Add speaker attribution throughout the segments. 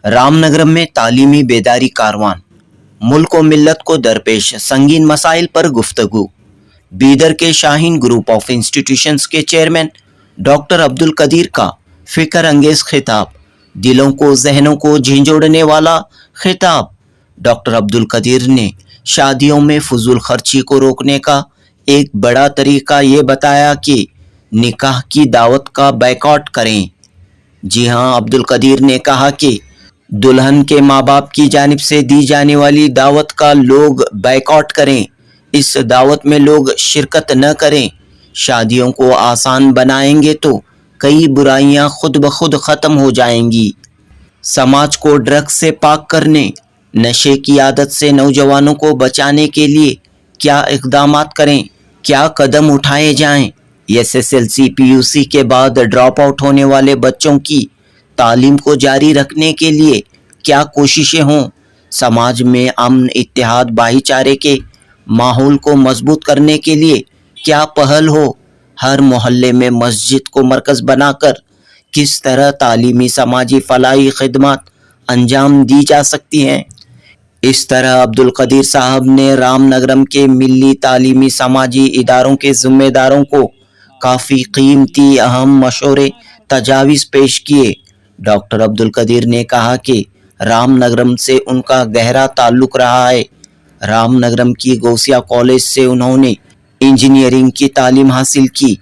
Speaker 1: رام نگرم میں تعلیمی بیداری کارواں، ملک و ملت کو درپیش سنگین مسائل پر گفتگو۔ بیدر کے شاہین گروپ آف انسٹیٹیوشنز کے چیئرمین ڈاکٹر عبدالقدیر کا فکر انگیز خطاب، دلوں کو ذہنوں کو جھنجھوڑنے والا خطاب۔ ڈاکٹر عبدالقدیر نے شادیوں میں فضول خرچی کو روکنے کا ایک بڑا طریقہ یہ بتایا کہ نکاح کی دعوت کا بائیکاٹ کریں۔ جی ہاں، عبدالقدیر نے کہا کہ دلہن کے ماں باپ کی جانب سے دی جانے والی دعوت کا لوگ بائیکاٹ کریں، اس دعوت میں لوگ شرکت نہ کریں۔ شادیوں کو آسان بنائیں گے تو کئی برائیاں خود بخود ختم ہو جائیں گی۔ سماج کو ڈرگس سے پاک کرنے، نشے کی عادت سے نوجوانوں کو بچانے کے لیے کیا اقدامات کریں، کیا قدم اٹھائے جائیں۔ SSLC PUC کے بعد ڈراپ آؤٹ ہونے والے بچوں کی تعلیم کو جاری رکھنے کے لیے کیا کوششیں ہوں، سماج میں امن، اتحاد، بھائی چارے کے ماحول کو مضبوط کرنے کے لیے کیا پہل ہو، ہر محلے میں مسجد کو مرکز بنا کر کس طرح تعلیمی، سماجی، فلاحی خدمات انجام دی جا سکتی ہیں۔ اس طرح عبدالقدیر صاحب نے رام نگرم کے ملی، تعلیمی، سماجی اداروں کے ذمہ داروں کو کافی قیمتی اہم مشورے، تجاویز پیش کیے۔ ڈاکٹر عبدالقدیر نے کہا کہ رام نگرم سے ان کا گہرا تعلق رہا ہے۔ رام نگرم کی گوسیا کالج سے انہوں نے انجینئرنگ کی تعلیم حاصل کی۔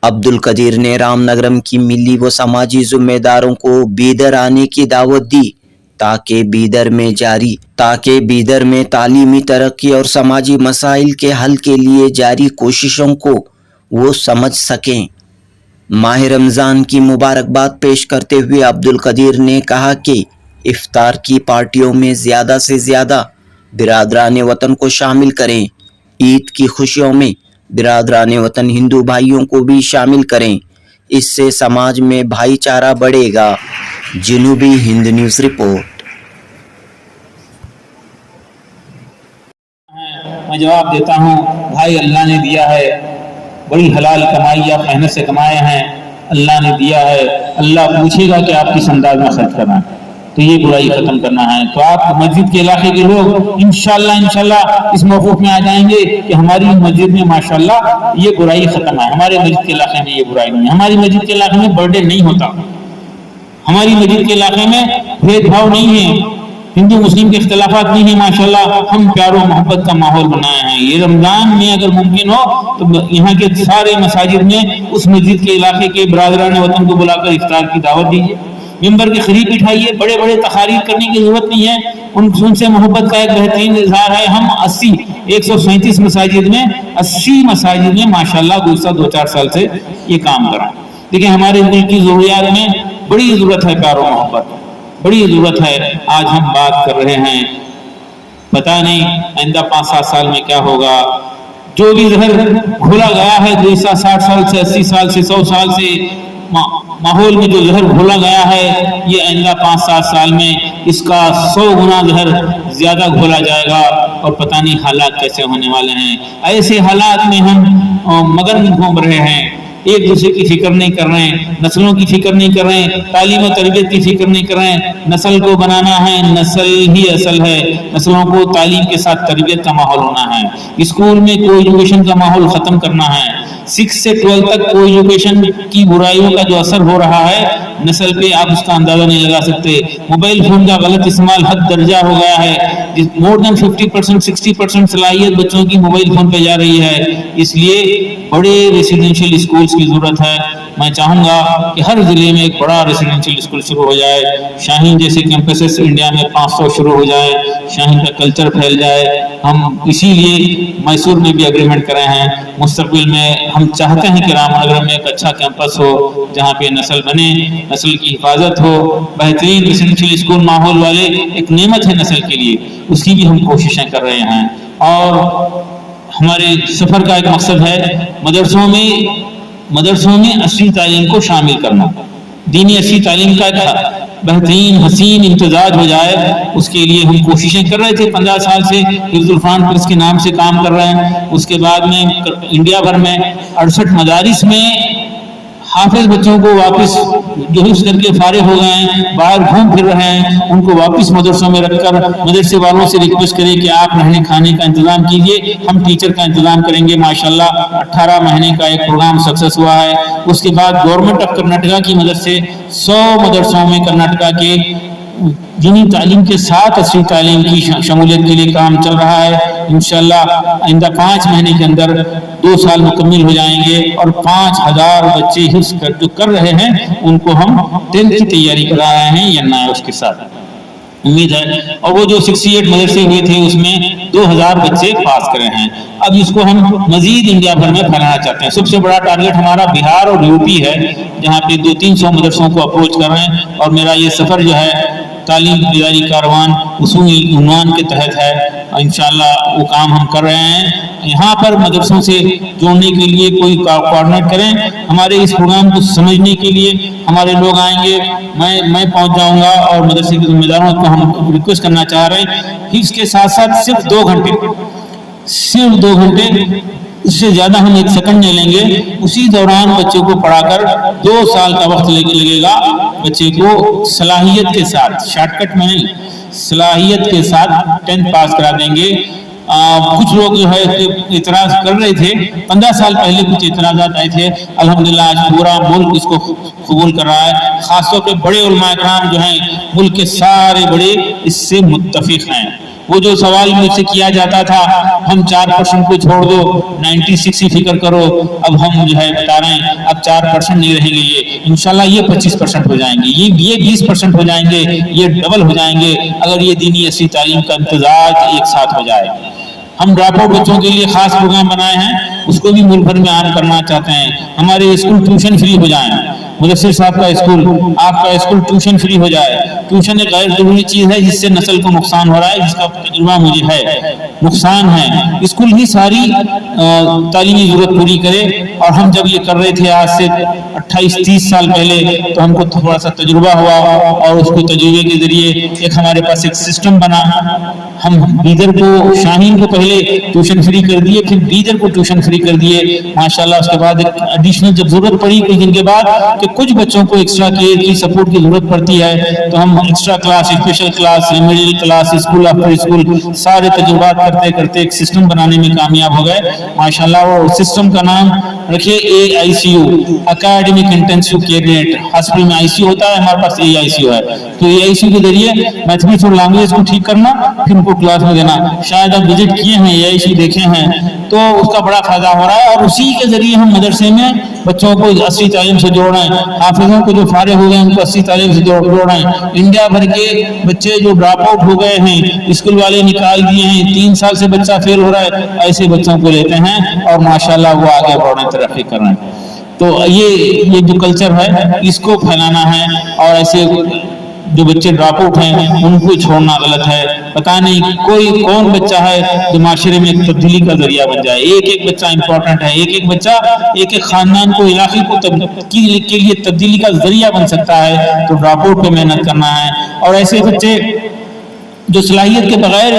Speaker 1: عبدالقدیر نے رام نگرم کی ملی و سماجی ذمہ داروں کو بیدر آنے کی دعوت دی تاکہ بیدر میں تعلیمی ترقی اور سماجی مسائل کے حل کے لیے جاری کوششوں کو وہ سمجھ سکیں۔ ماہ رمضان کی مبارکباد پیش کرتے ہوئے عبدالقدیر نے کہا کہ افطار کی پارٹیوں میں زیادہ سے زیادہ برادران وطن کو شامل کریں، عید کی خوشیوں میں برادران وطن ہندو بھائیوں کو بھی شامل کریں، اس سے سماج میں بھائی چارہ بڑھے گا۔ جنوبی ہند نیوز رپورٹ۔
Speaker 2: میں جواب دیتا ہوں، بھائی اللہ نے دیا ہے، بڑی حلال کمائی آپ محنت سے کمائے ہیں، اللہ نے دیا ہے، اللہ پوچھے گا کہ آپ کس انداز میں خرچ کرنا ہے، تو یہ برائی ختم کرنا ہے۔ تو آپ مسجد کے علاقے کے لوگ انشاءاللہ اس موقف میں آ جائیں گے کہ ہماری مسجد میں ماشاءاللہ یہ برائی ختم ہے، ہمارے مسجد کے علاقے میں یہ برائی نہیں ہے، ہماری مسجد کے علاقے میں برتھ ڈے نہیں ہوتا، ہماری مسجد کے علاقے میں بھید بھاؤ نہیں ہے، ہندو مسلم کے اختلافات نہیں ہیں، ماشاءاللہ ہم پیار و محبت کا ماحول بنائے ہیں۔ یہ رمضان میں اگر ممکن ہو تو یہاں کے سارے مساجد میں اس مسجد کے علاقے کے برادران وطن کو بلا کر افطار کی دعوت دیجیے، ممبر کے قریب بٹھائیے، بڑے بڑے تقاریر کرنے کی ضرورت نہیں ہے، ان سے محبت کا ایک بہترین اظہار ہے۔ ہم 137 مساجد میں 80 مساجد میں ماشاءاللہ گزشتہ 2-4 سال سے یہ کام کر رہے ہیں۔ دیکھیں ہمارے ملک کی ضروریات میں بڑی ضرورت ہے پیار و محبت، بڑی ضرورت ہے۔ آج ہم بات کر رہے ہیں، پتہ نہیں آئندہ 5-7 سال میں کیا ہوگا۔ جو بھی زہر گھولا گیا ہے گزشتہ 60 سال سے، 80 سال سے، 100 سال سے ماحول میں جو زہر گھولا گیا ہے، یہ آئندہ 5-7 سال میں اس کا 100 گنا زہر زیادہ گھولا جائے گا، اور پتہ نہیں حالات کیسے ہونے والے ہیں۔ ایسے حالات میں ہم مگن گھوم رہے ہیں، ایک دوسرے کی فکر نہیں کر رہے ہیں، نسلوں کی فکر نہیں کر رہے ہیں، تعلیم و تربیت کی فکر نہیں کر رہے ہیں۔ نسل کو بنانا ہے، نسل ہی اصل ہے، نسلوں کو تعلیم کے ساتھ تربیت کا ماحول ہونا ہے۔ اسکول میں کو ایجوکیشن کا ماحول ختم کرنا ہے۔ 6 سے 12 تک کو ایجوکیشن کی برائیوں کا جو اثر ہو رہا ہے نسل پہ، آپ اس کا اندازہ نہیں لگا سکتے۔ موبائل فون کا غلط استعمال حد درجہ ہو گیا ہے، مور دین 50%، 60% صلاحیت بچوں کی موبائل فون پہ جا رہی ہے۔ اس لیے بڑے ریسیڈنشیل اسکولز کی ضرورت ہے۔ میں چاہوں گا کہ ہر ضلع میں ایک بڑا ریسیڈنشیل اسکول شروع ہو جائے، شاہین جیسے کیمپسز انڈیا میں 500 شروع ہو جائے، شاہین کا کلچر پھیل جائے۔ ہم اسی لیے میسور میں بھی اگریمنٹ کرے ہیں، مستقبل میں ہم چاہتے ہیں کہ رام نگرم میں ایک اچھا کیمپس ہو جہاں پہ نسل بنے، نسل کی حفاظت ہو، بہترین ریسیڈنشیل اسکول ماحول والے ایک نعمت ہے نسل کے لیے، اس کی بھی ہم کوششیں کر رہے ہیں۔ اور ہمارے سفر کا ایک مقصد ہے مدرسوں میں اصلی تعلیم کو شامل کرنا، دینی اصلی تعلیم کا ایک بہترین حسین امتزاج ہو جائے، اس کے لیے ہم کوششیں کر رہے تھے۔ 15 سال سے حفظ القرآن پریس کے نام سے کام کر رہے ہیں۔ اس کے بعد میں انڈیا بھر میں 68 مدارس میں हाफिज बच्चों को वापस जो हिफ्ज़ करके फारिग हो गए हैं, बाहर घूम फिर रहे हैं, उनको वापस मदरसों में रखकर मदरसे वालों से रिक्वेस्ट करें कि आप रहने खाने का इंतज़ाम कीजिए, हम टीचर का इंतज़ाम करेंगे। माशाल्लाह 18 महीने का एक प्रोग्राम सक्सेस हुआ है। उसके बाद गवर्नमेंट ऑफ कर्नाटका की मदद से 100 मदरसों में कर्नाटका के दीनी तालीम के साथ असली तालीम की शमूलियत के लिए काम चल रहा है। इंशाल्लाह आइंदा 5 महीने के अंदर 2 साल मुकम्मिल हो जाएंगे और 5000 बच्चे हिफ्ज़ जो कर रहे हैं उनको हम 10th की तैयारी करा रहे हैं या ना उसके साथ उम्मीद है। और वो जो 68 मदरसे हुए थे उसमें 2000 बच्चे पास करे हैं। अब इसको हम मजीद इंडिया भर में फैलाना चाहते हैं। सबसे बड़ा टारगेट हमारा बिहार और यूपी है, जहाँ पे 200-300 मदरसों को अप्रोच कर रहे हैं। और मेरा ये सफ़र जो है तालीम बेदारी कारवान उसूली उन्वान के तहत है। इंशाअल्लाह वो काम हम कर रहे हैं। यहाँ पर मदरसों से जोड़ने के लिए कोई कोऑर्डिनेट करें। हमारे इस प्रोग्राम को समझने के लिए हमारे लोग आएंगे, मैं पहुँच जाऊँगा और मदरसे के जिम्मेदारों को हम रिक्वेस्ट करना चाह रहे हैं कि इसके साथ साथ सिर्फ 2 घंटे, इससे ज़्यादा हम 1 सेकंड नहीं लेंगे। उसी दौरान बच्चों को पढ़ाकर 2 साल का वक्त लगेगा। बच्चे को सलाहियत के साथ, शॉर्टकट में नहीं, सलाहियत के साथ 10th पास करा देंगे। कुछ लोग जो है इतराज कर रहे थे, 15 साल पहले कुछ इतराज़ात आए थे। अल्हम्दुलिल्लाह आज पूरा मुल्क इसको कबूल कर रहा है। खासतौर पे बड़े उलमा कराम जो हैं मुल्क के सारे बड़े इससे मुत्तफिक हैं। वो जो सवाल मुझसे किया जाता था हम 4% को छोड़ दो 96 ही फिक्र करो, अब हम जो है बता रहे हैं अब 4% नहीं रहेंगे, ये इंशाल्लाह ये 25% हो जाएंगे, ये 20% हो जाएंगे, ये डबल हो जाएंगे अगर ये दीनी असली तालीम का इम्तजाज एक साथ हो जाए। हम ड्रॉप आउट बच्चों के लिए खास प्रोग्राम बनाए हैं, उसको भी मुल्क भर में आम करना चाहते हैं। हमारे स्कूल ट्यूशन फ्री हो जाए, मुदस्सिर साहब का स्कूल, आपका स्कूल ट्यूशन फ्री हो जाए। ट्यूशन एक गैर जरूरी चीज़ है जिससे नस्ल को नुकसान हो रहा है, जिसका तजुर्बा मुझे है, नुकसान है। स्कूल ही सारी तालीमी जरूरत पूरी करे। और हम जब ये कर रहे थे आज से 28-30 साल पहले, तो हमको थोड़ा सा तजुर्बा हुआ और उसको तजुर्बे के जरिए एक हमारे पास एक सिस्टम बना। हम बीदर को, शाहीन को पहले ट्यूशन फ्री कर दिए, फिर बीदर को ट्यूशन फ्री कर दिए माशाल्लाह। उसके बाद एक एडिशनल जब जरूरत पड़ी कुछ दिन के बाद कि कुछ बच्चों को एक्स्ट्रा केयर की सपोर्ट की जरूरत पड़ती है, तो हम extra class, special class, remedial class, school after school सारे तजुर्बात करते करते एक सिस्टम बनाने में कामयाब हो गए माशाल्लाह। वो सिस्टम का नाम रखिए AICU, academic intensive care unit. Hospital में ICU होता है, हमारे पास AICU है। तो AICU के जरिए मैथमेटिक्स और लैंग्वेज को ठीक करना, फिर उनको क्लास में देना। शायद आप विजिट किए हैं, AICU देखे हैं, तो उसका बड़ा फायदा हो रहा है। और उसी के जरिए हम मदरसे में बच्चों को असली तालीम से जोड़ रहे हैं। हाफिजों को जो फारिग हो गए उनको असली तालीम से जोड़ रहे हैं। इंडिया भर के बच्चे जो ड्रॉप आउट हो गए हैं, स्कूल वाले निकाल दिए हैं, 3 साल से बच्चा फेल हो रहा है, ऐसे बच्चों को लेते हैं और माशाल्लाह वो आगे बढ़ रहे हैं, तरक्की कर रहे हैं। तो ये जो कल्चर है इसको फैलाना है। और ऐसे जो बच्चे ड्रॉप आउट हैं उनको छोड़ना गलत है। पता नहीं कौन बच्चा है जो माशरे में एक तब्दीली का जरिया बन जाए। एक एक बच्चा इंपॉर्टेंट है, एक एक बच्चा एक एक खानदान को, इलाके को के लिए तब्दीली का जरिया बन सकता है। तो ड्रॉप आउट पे मेहनत करना है। और ऐसे बच्चे जो सलाहियत के बगैर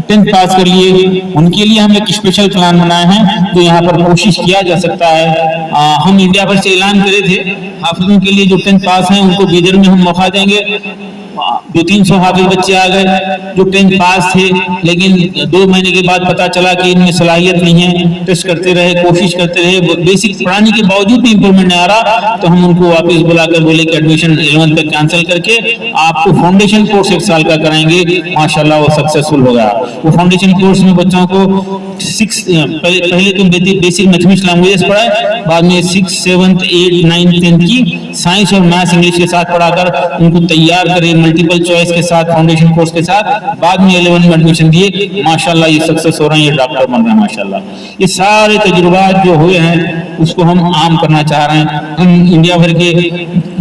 Speaker 2: 10th पास कर लिए, उनके लिए हम एक स्पेशल प्लान बनाए हैं जो यहाँ पर कोशिश किया जा सकता है। हम इंडिया भर से ऐलान करे थे हाफिजों के लिए जो 10th पास हैं उनको बीदर में हम मौका देंगे। 200-300 हाफिज बच्चे आ गए जो 10th पास थे, लेकिन 2 महीने के बाद पता चला कि इनमें सलाहियत नहीं है। टेस्ट करते रहे, कोशिश करते रहे, बेसिक पढ़ाने के बावजूद भी इंप्रूवमेंट नहीं आ रहा, तो हम उनको वापस बुलाकर बोले कि एडमिशन 11th तक कैंसिल करके आपको फाउंडेशन कोर्स 1 साल का कराएंगे। माशाल्लाह वो सक्सेसफुल हो गया। वो फाउंडेशन कोर्स में बच्चों को पहले तो बेसिक मैथमेटिक्स लैंग्वेजेस पढ़ाए, बाद में 6, 7, 8, 9, 10 की साइंस और मैथ्स इंग्लिश के साथ पढ़ाकर उनको तैयार करे, मल्टीपल चॉइस के साथ, फाउंडेशन कोर्स के साथ। बाद में 11 में एडमिशन दिए, माशाल्लाह ये सक्सेस हो रहे हैं, ये डॉक्टर बन रहे हैं माशाल्लाह। ये सारे तजुर्बात जो हुए हैं उसको हम आम करना चाह रहे हैं। हम इंडिया भर के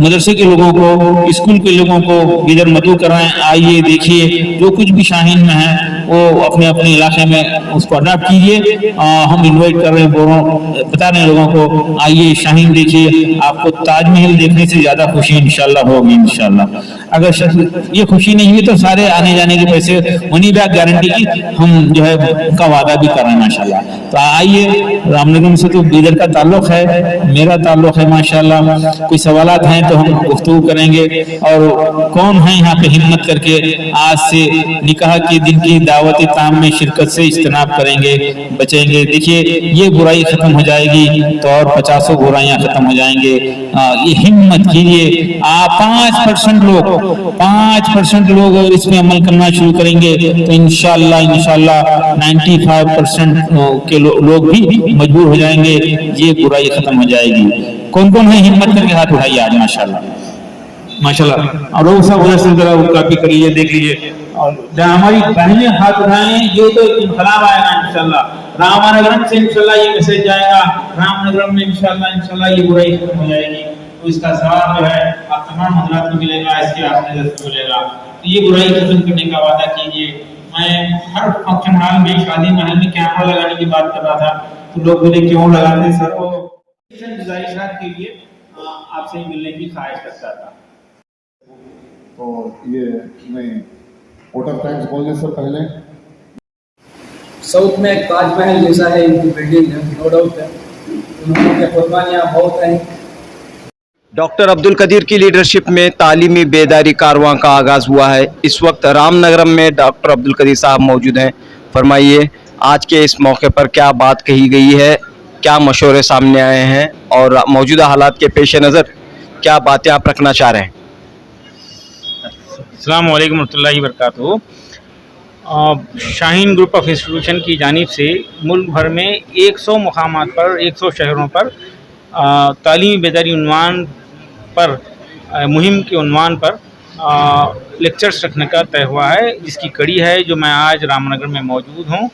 Speaker 2: मदरसे के लोगों को, स्कूल के लोगों को इधर मदऊ कर रहे हैं। आइए देखिए, जो कुछ भी शाहीन में है वो अपने अपने इलाके में उसको अडॉप्ट कीजिए। हम इनवाइट कर रहे हैं, बता रहे हैं लोगों को, आइए शाहीन देखिए, आपको ताजमहल देखने से ज्यादा खुशी इंशाल्लाह होगी इंशाल्लाह। अगर ये खुशी नहीं हुई तो सारे आने जाने के पैसे उन्हीं बैग गारंटी की हम जो है का वादा भी कर रहे हैं माशाल्लाह। तो आइए, रामनगर से तो बीदर का ताल्लुक है, मेरा ताल्लुक है माशाल्लाह। कोई सवालात हैं तो हम गुफ्तगू करेंगे। और कौन है यहाँ पे हिम्मत करके आज से निकाह के दिन की दावत ताम में शिरकत से इज्तनाब करेंगे, बचेंगे। देखिए ये बुराई खत्म हो जाएगी तो और 50 बुराइयां खत्म हो जाएंगे। ये हिम्मत कीजिए। आप 5% लोग अगर इसमें अमल करना शुरू करेंगे तो इंशाल्लाह 95% के लोग भी मजबूर हो जाएंगे, ये बुराई खत्म हो जाएगी। कौन कौन है हिम्मत करके हाथ उठाइए आज माशाल्लाह माशाल्लाह। और वो सब उधर से जरा कॉपी कर लीजिए, देख लीजिए। और हमारी बहनें हाथ उठाएं, ये तो इनकलाब आएगा इंशाल्लाह। रामनगरम से इंशाल्लाह ये मैसेज जाएगा, रामनगरम में इंशाल्लाह ये बुराई खत्म हो जाएगी। तो इसका सवाब जो है आप तमाम हजरात को मिलेगा, इसके आपने को मिलेगा। तो ये बुराई खत्म करने का वादा कीजिए। मैं हर फंक्शन हॉल में, शादी महल में कैमरा लगाने की बात कर रहा था, तो लोग बोले क्यों लगाते सर? वो गुजारिशात के लिए आपसे मिलने की ख्वाहिश करता था।
Speaker 3: तो ये नहीं वोटर टैक्स बोलने से पहले
Speaker 4: साउथ में ताजमहल जैसा है इनकी बिल्डिंग है, नो डाउट है। उन्होंने कुर्बानियाँ बहुत हैं।
Speaker 1: डॉक्टर अब्दुल कदीर की लीडरशिप में तालीमी बेदारी कारवां का आगाज़ हुआ है। इस वक्त रामनगरम में डॉक्टर अब्दुल कदीर साहब मौजूद हैं। फरमाइए आज के इस मौके पर क्या बात कही गई है, क्या मशवरे सामने आए हैं और मौजूदा हालात के पेश नज़र क्या बातें आप रखना चाह रहे हैं?
Speaker 2: अस्सलाम वालेकुम रहमतुल्लाहि व बरकातहू। शाहीन ग्रुप ऑफ इंस्टीट्यूशन की जानिब से मुल्क भर में 100 मुकामात पर, 100 शहरों पर तालीमी बेदारी उन्वान पर, मुहिम के उन्वान पर लेक्चर्स रखने का तय हुआ है, जिसकी कड़ी है जो मैं आज रामनगर में मौजूद हूँ।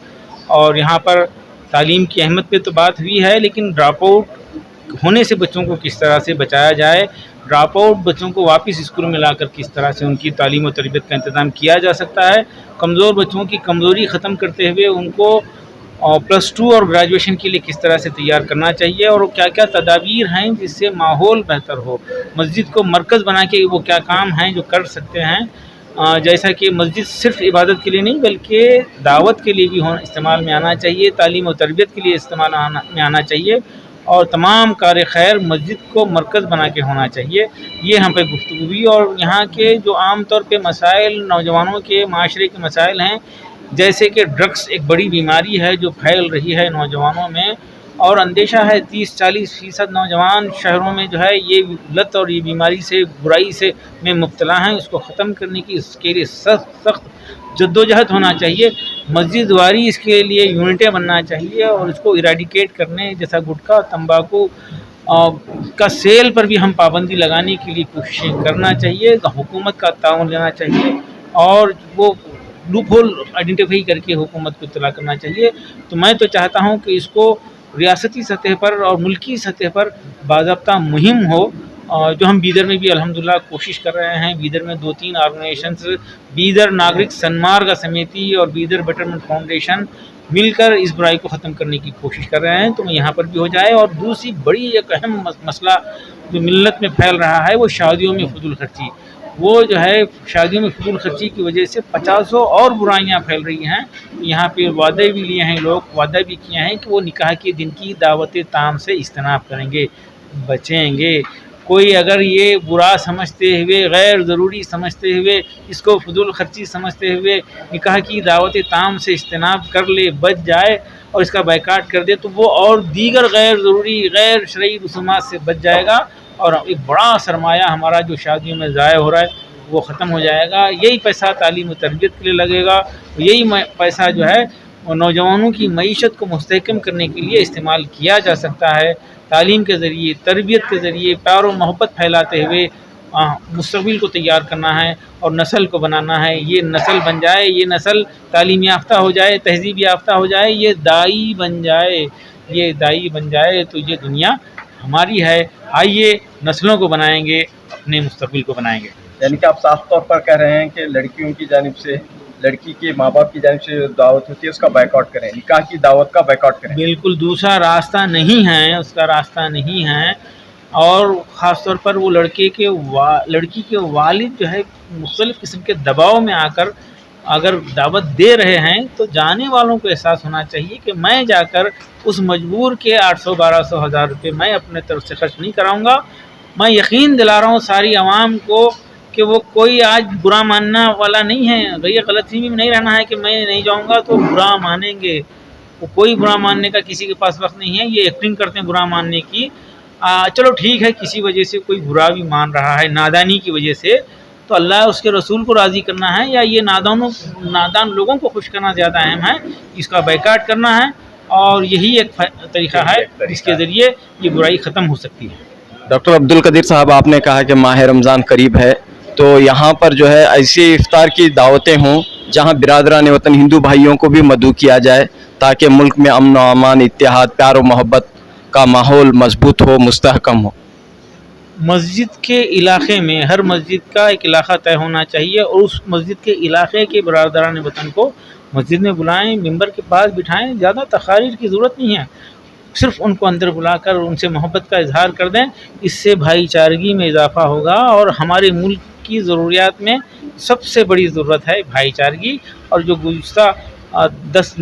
Speaker 2: और यहाँ पर तालीम की अहमियत पे तो बात हुई है, लेकिन ड्रॉप आउट होने से बच्चों को किस तरह से बचाया जाए, ड्रॉप आउट बच्चों को वापस स्कूल में लाकर किस तरह से उनकी तालीम और तरबियत का इंतज़ाम किया जा सकता है, कमज़ोर बच्चों की कमज़ोरी ख़त्म करते हुए उनको +2 और ग्रेजुएशन के लिए किस तरह से तैयार करना चाहिए, और क्या क्या तदाबीर हैं जिससे माहौल बेहतर हो, मस्जिद को मरकज़ बना के वो क्या काम हैं जो कर सकते हैं। जैसा कि मस्जिद सिर्फ इबादत के लिए नहीं बल्कि दावत के लिए भी इस्तेमाल में आना चाहिए, तालीम और तरबियत के लिए इस्तेमाल में आना चाहिए, और तमाम कार खैर मस्जिद को मरकज़ बना के होना चाहिए। ये यहाँ पर गुफ्तगू हुई। और यहाँ के जो आम तौर पे मसाइल, नौजवानों के माशरे के मसाइल हैं, जैसे कि ड्रग्स एक बड़ी बीमारी है जो फैल रही है नौजवानों में, और अंदेशा है 30-40% नौजवान शहरों में जो है ये लत और ये बीमारी से, बुराई से में मुब्तला हैं। इसको ख़त्म करने की इसके लिए सख्त जद्दोजहद होना चाहिए। मस्जिद वारी इसके लिए यूनिटें बनना चाहिए, और इसको इराडिकेट करने, जैसा गुटखा, तंबाकू का सेल पर भी हम पाबंदी लगाने के लिए कोशिशें करना चाहिए। हुकूमत का ताउन लेना चाहिए और वो लूप होल आइडेंटिफाई करके हुकूमत को इत्तला करना चाहिए। तो मैं तो चाहता हूँ कि इसको रियासती सतह पर और मुल्की सतह पर बाज़ाब्ता मुहिम हो, जो हम बीदर में भी अल्हम्दुलिल्लाह कोशिश कर रहे हैं। बीदर में 2-3 ऑर्गेनाइजेशंस, बीदर नागरिक सन्मार्ग समिति और बीदर बेटरमेंट फाउंडेशन मिलकर इस बुराई को ख़त्म करने की कोशिश कर रहे हैं। तो यहाँ पर भी हो जाए। और दूसरी बड़ी एक अहम मसला जो मिल्लत में फैल रहा है वो शादियों में फजूल खर्ची। वो जो है शादियों में फजूल खर्ची की वजह से 50 और बुराइयां फैल रही हैं। यहाँ पे वादे भी लिए हैं लोग, वादा भी किए हैं कि वो निकाह के दिन की दावत ताम से इज्तनाब करेंगे, बचेंगे। कोई अगर ये बुरा समझते हुए, गैर ज़रूरी समझते हुए, इसको फजूल खर्ची समझते हुए निकाह की दावत ताम से इज्तनाब कर ले, बच जाए और इसका बायकाट कर दे, तो वो और दीगर गैर ज़रूरी, गैर शरई रसूमात से बच जाएगा और एक बड़ा सरमाया हमारा जो शादियों में ज़ाया हो रहा है वो ख़त्म हो जाएगा। यही पैसा तालीम और तरबियत के लिए लगेगा, यही पैसा जो है नौजवानों की मईशत को मुस्तहकम करने के लिए इस्तेमाल किया जा सकता है। तालीम के ज़रिए, तरबियत के ज़रिए प्यार और मोहब्बत फैलाते हुए मुस्तक़बिल को तैयार करना है और नस्ल को बनाना है। ये नस्ल बन जाए, ये नस्ल तालीम याफ्ता हो जाए, तहज़ीब याफ्ता हो जाए, ये दाई बन जाए, ये दाई बन जाए, तो ये दुनिया हमारी है। आइए नस्लों को बनाएंगे, अपने मुस्तक़बिल को बनाएंगे।
Speaker 1: यानी कि आप साफ तौर पर कह रहे हैं कि लड़कियों की जानिब से
Speaker 5: लड़की के माँ बाप की जानिब से जो दावत होती है उसका बैकआउट करें, निकाह की दावत का बैकआउट करें।
Speaker 2: बिल्कुल दूसरा रास्ता नहीं है, उसका रास्ता नहीं है। और ख़ास तौर पर वो लड़की के वालिद जो है मुख्तलिफ़ किस्म के दबाव में आकर अगर दावत दे रहे हैं तो जाने वालों को एहसास होना चाहिए कि मैं जाकर उस मजबूर के 800, 1200, 1000 रुपये मैं अपने तरफ से खर्च नहीं कराऊंगा। मैं यकीन दिला रहा हूँ सारी आवाम को कि वो कोई आज बुरा मानने वाला नहीं है। ये गलतफहमी में नहीं रहना है कि मैं नहीं जाऊंगा तो बुरा मानेंगे, वो कोई बुरा मानने का किसी के पास वक्त नहीं है। ये एक्टिंग करते हैं बुरा मानने की। चलो ठीक है, किसी वजह से कोई बुरा भी मान रहा है नादानी की वजह से, तो अल्लाह उसके रसूल को राज़ी करना है या ये नादान लोगों को खुश करना ज़्यादा अहम है। इसका बैकाट करना है और यही एक तरीक़ा है जिसके ज़रिए ये बुराई ख़त्म हो सकती है।
Speaker 5: डॉक्टर अब्दुल कदीर साहब, आपने कहा कि माह रमज़ान करीब है, तो यहाँ पर जो है ऐसी इफ्तार की दावतें हों जहाँ बिरादरान वतन हिंदू भाइयों को भी मदऊ किया जाए ताकि मुल्क में अमन व अमान, इत्तेहाद, प्यार व मोहब्बत का माहौल मजबूत हो, मुस्तहकम हो।
Speaker 2: मस्जिद के इलाके में हर मस्जिद का एक इलाका तय होना चाहिए और उस मस्जिद के इलाके के बरादरान वतन को मस्जिद में बुलाएं, मिंबर के पास बिठाएं। ज़्यादा तकारीर की ज़रूरत नहीं है, सिर्फ उनको अंदर बुलाकर उनसे मोहब्बत का इजहार कर दें। इससे भाईचारगी में इजाफा होगा और हमारे मुल्क की ज़रूरियात में सबसे बड़ी ज़रूरत है भाईचारगी। और जो गुज़श्ता 10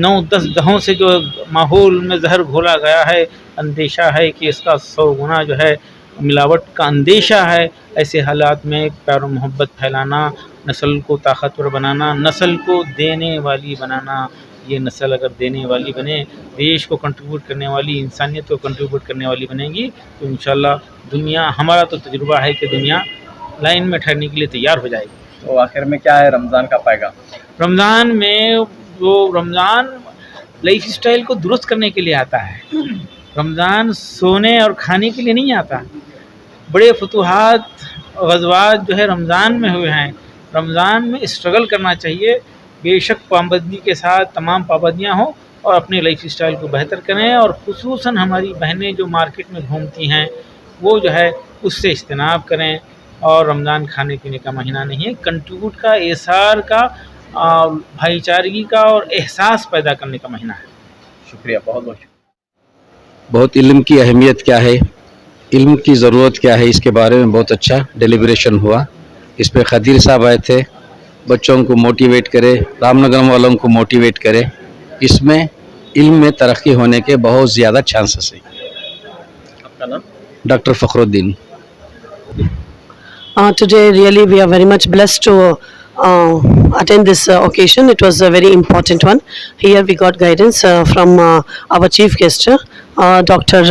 Speaker 2: दहों से जो माहौल में जहर घोला गया है, अंदेशा है कि इसका 100 गुना जो है मिलावट का अंदेशा है, ऐसे हालात में प्यार और मोहब्बत फैलाना, नस्ल को ताकतवर बनाना, नस्ल को देने वाली बनाना। ये नस्ल अगर देने वाली बने, देश को कंट्रीब्यूट करने वाली, इंसानियत को कंट्रीब्यूट करने वाली बनेगी तो इंशाल्लाह दुनिया, हमारा तो तजुर्बा है कि दुनिया लाइन में ठहरने के लिए तैयार हो जाएगी।
Speaker 5: तो आखिर में क्या है रमज़ान का पैगाम?
Speaker 2: रमज़ान में रमज़ान लाइफ स्टाइल को दुरुस्त करने के लिए आता है। रमज़ान सोने और खाने के लिए नहीं आता। बड़े फतूहात ग़ज़वात जो है रमज़ान में हुए हैं। रमज़ान में स्ट्रगल करना चाहिए, बेशक पाबंदी के साथ तमाम पाबंदियाँ हों, और अपने लाइफ स्टाइल को बेहतर करें। और ख़ुसूसन हमारी बहनें जो मार्केट में घूमती हैं वो जो है उससे इज्तनाब करें। और रमज़ान खाने पीने का महीना नहीं है, कंट्रीब्यूट का, एसार का, भाईचारगी का और एहसास पैदा करने का महीना है।
Speaker 5: शुक्रिया, बहुत बहुत शुक्रिया।
Speaker 6: बहुत इल्म की अहमियत क्या है, इल्म की ज़रूरत क्या है, इसके बारे में बहुत अच्छा डेलिब्रेशन हुआ। इस पे खदीर साहब आए थे, बच्चों को मोटिवेट करे, रामनगर वालों को मोटिवेट करे। इसमें इल्म में तरक्की होने के बहुत ज़्यादा चांसेस हैं।
Speaker 5: आपका नाम?
Speaker 6: Doctor Fakhruddin.
Speaker 7: Today really we are very much blessed to attend this occasion. It was a very important one. Here we got guidance from our chief guest, Dr.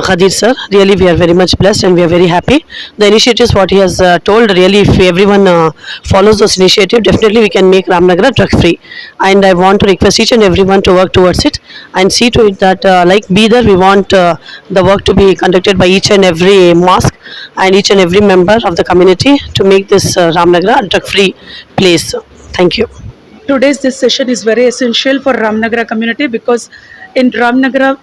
Speaker 7: Khadir sir. Really we are very much blessed and we are very happy. The initiatives what he has told, really if everyone follows those initiatives, definitely we can make Ramnagar drug free. And I want to request each and everyone to work towards it and see to it that like Bidar, we want the work to be conducted by each and every mosque and each and every member of the community to make this Ramnagar a drug free place. Thank you.
Speaker 8: Today's this session is very essential for Ramnagara community because in Ramnagara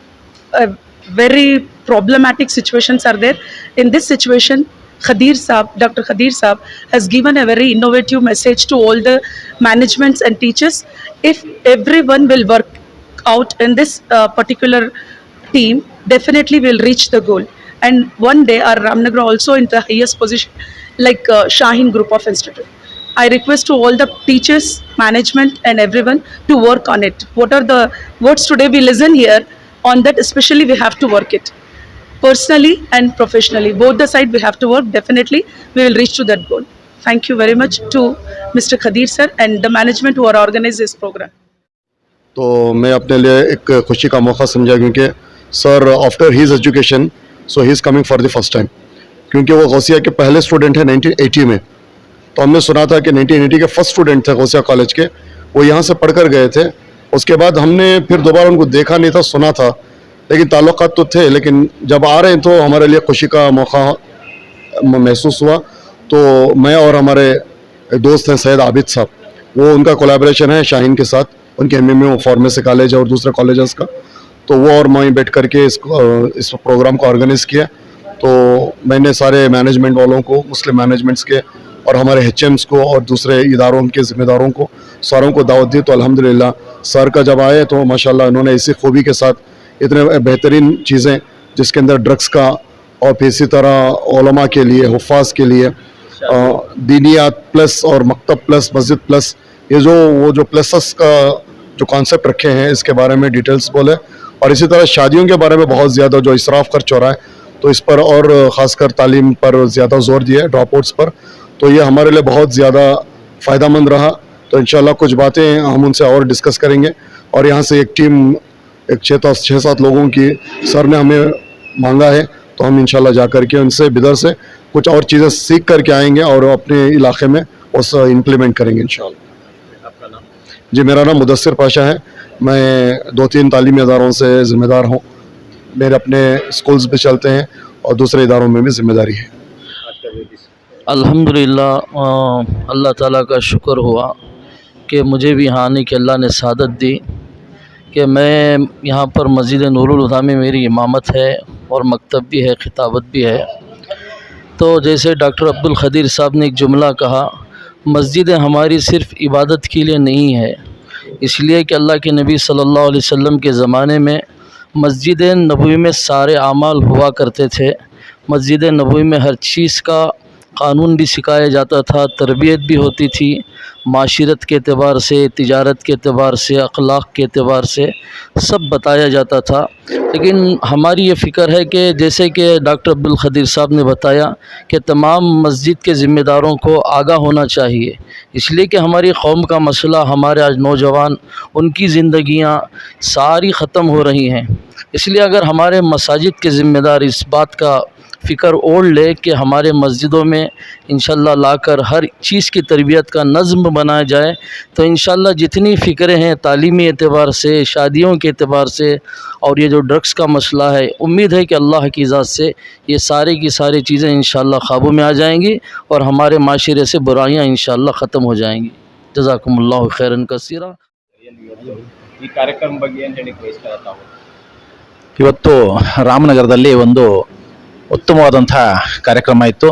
Speaker 8: very problematic situations are there. In this situation, Khadir Saab, Dr. Khadir Saab has given a very innovative message to all the managements and teachers. If everyone will work out in this particular team, definitely will reach the goal. And one day our Ramnagara also in the highest position like Shaheen Group of Institute. I request to all the teachers, management and everyone to work on it. What are the words today we listen here, on that especially we have to work it. Personally and professionally, both the side we have to work. Definitely we will reach to that goal. Thank you very much to Mr. Khadir sir and the management who are organized this program.
Speaker 3: तो मैं अपने लिए एक खुशी का मौका समझा क्योंकि sir after his education so he is coming for the first time, क्योंकि वो गौसिया के पहले स्टूडेंट हैं 1980 में। तो हमने सुना था कि 1980 के फर्स्ट स्टूडेंट थे गौसिया कॉलेज के, वो यहाँ से पढ़कर गए थे। उसके बाद हमने फिर दोबारा उनको देखा नहीं था, सुना था, लेकिन ताल्लुकात तो थे। लेकिन जब आ रहे हैं तो हमारे लिए खुशी का मौका महसूस हुआ। तो मैं और हमारे दोस्त हैं सैयद आबिद साहब, वो उनका कोलैबोरेशन है शाहीन के साथ, उनके एमएमए फार्मेसी कॉलेज और दूसरे कॉलेजेस का। तो वो और मैं बैठ करके इस प्रोग्राम को ऑर्गेनाइज़ किया। तो मैंने सारे मैनेजमेंट वालों को, मुस्लिम मैनेजमेंट्स के اور ہمارے HMs کو اور دوسرے اداروں کے ذمہ داروں کو ساروں کو دعوت دی. تو الحمدللہ سر کا جب آئے تو ماشاءاللہ انہوں نے اسی خوبی کے ساتھ اتنے بہترین چیزیں جس کے اندر ڈرگس کا اور پھر اسی طرح علماء کے لیے, حفاظ کے لیے دینیات پلس اور مکتب پلس مسجد پلس, یہ وہ جو پلسس کا جو کانسیپٹ رکھے ہیں اس کے بارے میں ڈیٹیلز بولے. اور اسی طرح شادیوں کے بارے میں بہت زیادہ جو اسراف خرچ ہو رہا ہے تو اس پر اور خاص کر تعلیم پر زیادہ زور دیا ہے, ڈراپ آؤٹس پر. تو یہ ہمارے لیے بہت زیادہ فائدہ مند رہا. تو انشاءاللہ کچھ باتیں ہم ان سے اور ڈسکس کریں گے. اور یہاں سے ایک ٹیم 6-7 لوگوں کی سر نے ہمیں مانگا ہے, تو ہم انشاءاللہ جا کر کے ان سے بدر سے کچھ اور چیزیں سیکھ کر کے آئیں گے اور اپنے علاقے میں اس امپلیمنٹ کریں گے انشاءاللہ. جی میرا نام مدثر پاشا ہے. میں 2-3 تعلیمی اداروں سے ذمہ دار ہوں. میرے اپنے اسکولز بھی چلتے ہیں اور دوسرے اداروں میں بھی ذمہ داری ہے.
Speaker 9: الحمدللہ اللہ تعالیٰ کا شکر ہوا کہ مجھے بھی یہاں آنے کی اللہ نے سعادت دی کہ میں یہاں پر مسجد نور الہدیٰ میں میری امامت ہے اور مکتب بھی ہے, خطابت بھی ہے. تو جیسے ڈاکٹر عبدالقدیر صاحب نے ایک جملہ کہا, مسجدیں ہماری صرف عبادت کے لیے نہیں ہے, اس لیے کہ اللہ کے نبی صلی اللہ علیہ وسلم کے زمانے میں مسجد نبوی میں سارے اعمال ہوا کرتے تھے. مسجد نبوی میں ہر چیز کا قانون بھی سکھایا جاتا تھا, تربیت بھی ہوتی تھی, معاشرت کے اعتبار سے, تجارت کے اعتبار سے, اخلاق کے اعتبار سے سب بتایا جاتا تھا. لیکن ہماری یہ فکر ہے کہ جیسے کہ ڈاکٹر عبدالقدیر صاحب نے بتایا کہ تمام مسجد کے ذمہ داروں کو آگاہ ہونا چاہیے, اس لیے کہ ہماری قوم کا مسئلہ, ہمارے آج نوجوان ان کی زندگیاں ساری ختم ہو رہی ہیں. اس لیے اگر ہمارے مساجد کے ذمہ دار اس بات کا فکر اوڑھ لے کہ ہمارے مسجدوں میں انشاءاللہ لا کر ہر چیز کی تربیت کا نظم بنایا جائے, تو انشاءاللہ جتنی فکریں ہیں تعلیمی اعتبار سے, شادیوں کے اعتبار سے, اور یہ جو ڈرگس کا مسئلہ ہے, امید ہے کہ اللہ کی ذات سے یہ سارے کی ساری چیزیں انشاءاللہ قابو میں آ جائیں گی اور ہمارے معاشرے سے برائیاں انشاءاللہ ختم ہو جائیں گی. جزاکم اللہ خیرن کثیرا.
Speaker 5: ಈ ಕಾರ್ಯಕ್ರಮ ಬಗ್ಗೆ ಅಂತ ಹೇಳಿ ಬಯಸ್ತಾ ತಾವು. ಇವತ್ತು ರಾಮನಗರದಲ್ಲಿ ಒಂದು ಉತ್ತಮವಾದಂಥ ಕಾರ್ಯಕ್ರಮ ಇತ್ತು.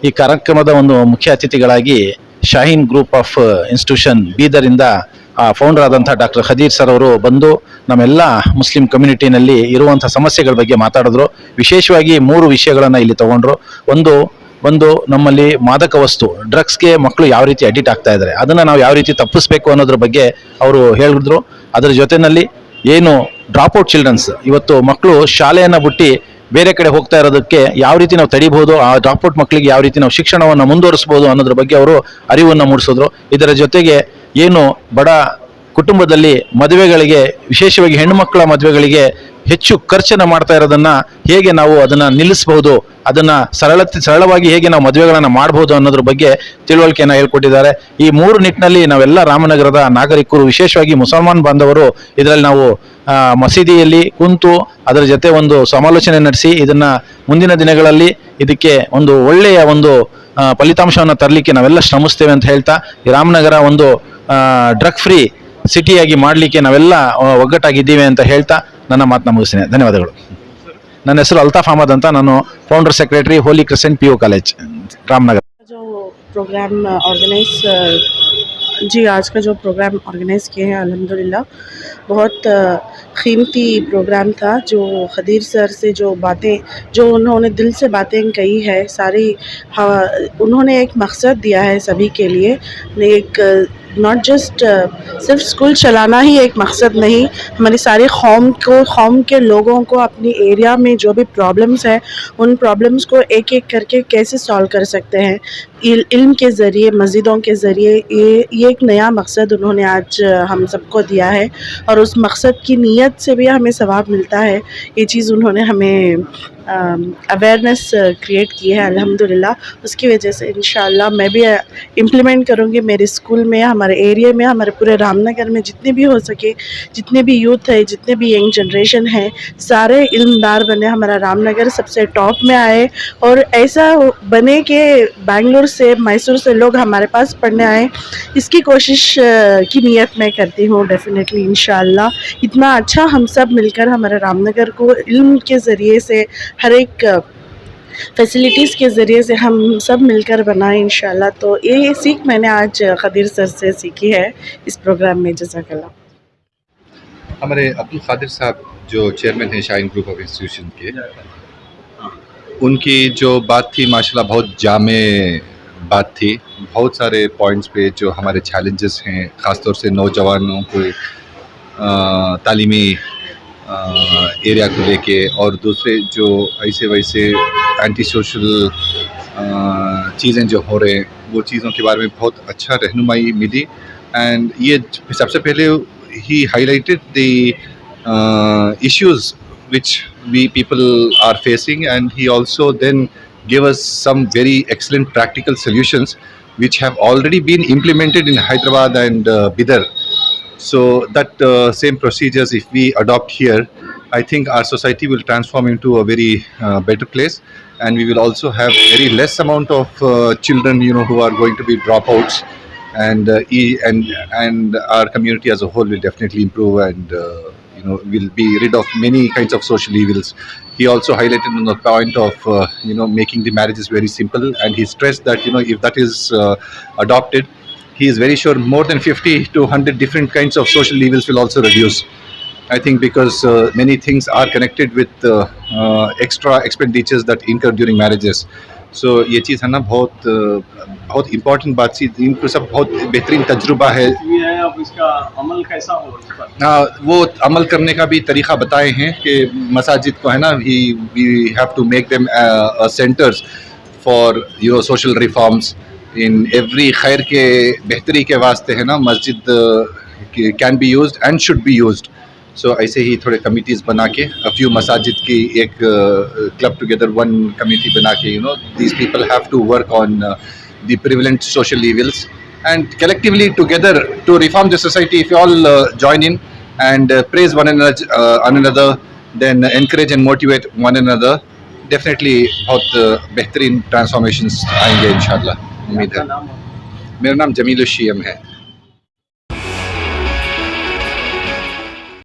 Speaker 5: ಈ ಕಾರ್ಯಕ್ರಮದ ಒಂದು ಮುಖ್ಯ ಅತಿಥಿಗಳಾಗಿ ಶಾಹೀನ್ ಗ್ರೂಪ್ ಆಫ್ ಇನ್ಸ್ಟಿಟ್ಯೂಷನ್ ಬೀದರಿಂದ ಫೌಂಡರ್ ಆದಂಥ ಡಾಕ್ಟರ್ ಖದೀರ್ ಸರ್ ಅವರು ಬಂದು ನಮ್ಮೆಲ್ಲ ಮುಸ್ಲಿಂ ಕಮ್ಯುನಿಟಿನಲ್ಲಿ ಇರುವಂಥ ಸಮಸ್ಯೆಗಳ ಬಗ್ಗೆ ಮಾತಾಡಿದ್ರು. ವಿಶೇಷವಾಗಿ 3 ವಿಷಯಗಳನ್ನು ಇಲ್ಲಿ ತಗೊಂಡ್ರು. ಒಂದು ನಮ್ಮಲ್ಲಿ ಮಾದಕ ವಸ್ತು ಡ್ರಗ್ಸ್ಗೆ ಮಕ್ಕಳು ಯಾವ ರೀತಿ ಅಡಿಕ್ಟ್ ಆಗ್ತಾ ಇದ್ದಾರೆ, ಅದನ್ನು ನಾವು ಯಾವ ರೀತಿ ತಪ್ಪಿಸ್ಬೇಕು ಅನ್ನೋದ್ರ ಬಗ್ಗೆ ಅವರು ಹೇಳಿದ್ರು. ಅದರ ಜೊತೆಯಲ್ಲಿ ಏನು ಡ್ರಾಪ್ಔಟ್ ಚಿಲ್ಡ್ರನ್ಸ್, ಇವತ್ತು ಮಕ್ಕಳು ಶಾಲೆಯನ್ನು ಬಿಟ್ಟು ಬೇರೆ ಕಡೆ ಹೋಗ್ತಾ ಇರೋದಕ್ಕೆ ಯಾವ ರೀತಿ ನಾವು ತಡಿಬಹುದು, ಆ ಡ್ರಾಪ್ಔಟ್ ಮಕ್ಕಳಿಗೆ ಯಾವ ರೀತಿ ನಾವು ಶಿಕ್ಷಣವನ್ನು ಮುಂದುವರಿಸಬಹುದು ಅನ್ನೋದ್ರ ಬಗ್ಗೆ ಅವರು ಅರಿವನ್ನು ಮೂಡಿಸಿದ್ರು. ಇದರ ಜೊತೆಗೆ ಏನು ಬಡ ಕುಟುಂಬದಲ್ಲಿ ಮದುವೆಗಳಿಗೆ, ವಿಶೇಷವಾಗಿ ಹೆಣ್ಣು ಮಕ್ಕಳ ಮದುವೆಗಳಿಗೆ ಹೆಚ್ಚು ಖರ್ಚನ್ನು ಮಾಡ್ತಾ ಇರೋದನ್ನ ಹೇಗೆ ನಾವು ಅದನ್ನ ನಿಲ್ಲಿಸಬಹುದು, ಅದನ್ನ ಸರಳವಾಗಿ ಹೇಗೆ ನಾವು ಮದುವೆಗಳನ್ನು ಮಾಡಬಹುದು ಅನ್ನೋದ್ರ ಬಗ್ಗೆ ತಿಳುವಳಿಕೆಯನ್ನು ಹೇಳ್ಕೊಟ್ಟಿದ್ದಾರೆ. ಈ 3 ನಿಟ್ಟಿನಲ್ಲಿ ನಾವೆಲ್ಲ ರಾಮನಗರದ ನಾಗರಿಕರು, ವಿಶೇಷವಾಗಿ ಮುಸಲ್ಮಾನ್ ಬಾಂಧವರು ಇದರಲ್ಲಿ ನಾವು ಮಸೀದಿಯಲ್ಲಿ ಕುಂತು ಅದರ ಜೊತೆ ಒಂದು ಸಮಾಲೋಚನೆ ನಡೆಸಿ ಇದನ್ನ ಮುಂದಿನ ದಿನಗಳಲ್ಲಿ ಇದಕ್ಕೆ ಒಂದು ಒಳ್ಳೆಯ ಒಂದು ಫಲಿತಾಂಶವನ್ನು ತರಲಿಕ್ಕೆ ನಾವೆಲ್ಲ ಶ್ರಮಿಸ್ತೇವೆ ಅಂತ ಹೇಳ್ತಾ, ಈ ರಾಮನಗರ ಒಂದು ಡ್ರಗ್ ಫ್ರೀ ಸಿಟಿಯಾಗಿ ಮಾಡಲಿಕ್ಕೆ ನಾವೆಲ್ಲ ಒಗ್ಗಟ್ಟಾಗಿದ್ದೀವಿ ಅಂತ ಹೇಳ್ತಾ ನನ್ನ ಮಾತನ್ನ ಮುಗಿಸ್ತೇನೆ. ಧನ್ಯವಾದಗಳು. ನನ್ನ ಹೆಸರು ಅಲ್ತಾಫ್ ಅಹಮದ್ ಅಂತ, ನಾನು ಫೌಂಡರ್ ಸೆಕ್ರೆಟರಿ ಹೋಲಿ ಕ್ರಿಸೆಂಟ್ PU ಕಾಲೇಜ್ ರಾಮನಗರ.
Speaker 10: जो प्रोग्राम ऑर्गेनाइज जी आज का जो प्रोग्राम ऑर्गेनाइज किए हैं अल्हम्दुलिल्लाह बहुत कीमती प्रोग्राम था. जो खदीर सर से जो बातें, जो उन्होंने दिल से बातें कही है सारी, उन्होंने एक मकसद दिया है सभी के लिए. एक नॉट जस्ट सिर्फ स्कूल चलाना ही एक मकसद नहीं, हमारी सारी कौम के लोगों को अपनी एरिया में जो भी प्रॉब्लम्स हैं उन प्रॉब्लम्स को एक एक करके कैसे सॉल्व कर सकते हैं इल्म के ज़रिए, मस्जिदों के ज़रिए. ये एक नया मकसद उन्होंने आज हम सबको दिया है और उस मकसद की नीयत से भी हमें सवाब मिलता है. ये चीज़ उन्होंने हमें अवेयरनेस क्रिएट की है अल्हम्दुलिल्लाह. उसकी वजह से इंशाअल्लाह मैं भी इम्प्लीमेंट करूँगी मेरे स्कूल में, हमारे एरिया में, हमारे पूरे रामनगर में जितने भी हो सके, जितने भी यूथ है, जितने भी यंग जनरेशन है, सारे इल्मदार बने, हमारा रामनगर सबसे टॉप में आए और ऐसा बने कि बेंगलोर से, मैसूर से लोग हमारे पास पढ़ने आए. इसकी कोशिश की नीयत मैं करती हूँ डेफिनेटली इंशाअल्लाह. इतना अच्छा हम सब मिलकर हमारे रामनगर को इल्म के ज़रिए से हर एक फैसिलिटीज़ के ज़रिए से हम सब मिलकर बनाएं इंशाल्लाह। तो ये सीख मैंने आज खदीर सर से सीखी है इस प्रोग्राम में। जज़ाकल्लाह।
Speaker 11: हमारे अब्दुल कादिर साहब जो चेयरमैन हैं शाहीन ग्रुप ऑफ इंस्टीट्यूशन के, उनकी जो बात थी माशाल्लाह बहुत जामे बात थी। बहुत सारे पॉइंट्स पे जो हमारे चैलेंजेस हैं, ख़ासतौर से नौजवानों को तालीमी एरिया को लेके, और दूसरे जो ऐसे वैसे एंटी सोशल चीज़ें जो हो रहे हैं, वो चीज़ों के बारे में बहुत अच्छा रहनुमाई मिली। एंड ये सबसे पहले ही highlighted the issues which we people are facing, and he also then gave us some very excellent practical solutions which have already been implemented in Hyderabad and Bidar. So that same procedures, if we adopt here, I think our society will transform into a very better place, and we will also have very less amount of children, who are going to be dropouts, and and our community as a whole will definitely improve, and will be rid of many kinds of social evils. He also highlighted on the point of making the marriages very simple, and he stressed that if that is adopted, he is very sure more than 50 to 100 different kinds of social evils will also reduce. I think because many things are connected with extra expenditures that incur during marriages. So ये चीज़ है ना बहुत important बात थी। इनको सब बहुत बेहतरीन तजुर्बा है।
Speaker 5: अब इसका अमल कैसा हो इस पर?
Speaker 11: हाँ, वो अमल करने का भी तरीक़ा बताए हैं कि मसाजिद को है ना, we have to make them centres for social reforms in every खैर के बेहतरी के वास्ते है ना, मस्जिद can be used and should be used. So ऐसे ही थोड़े कमिटीज़ बना के, अ फ्यू मसाजिद की एक क्लब टुगेदर, वन कमिटी बना के, these people have to work on the prevalent social evils, and collectively together to reform the society. If you all join in and praise one another, then encourage and motivate one another, definitely बहुत बेहतरीन transformations आएंगे इंशाल्लाह। उम्मीद है। मेरा नाम जमील उश्शीम है।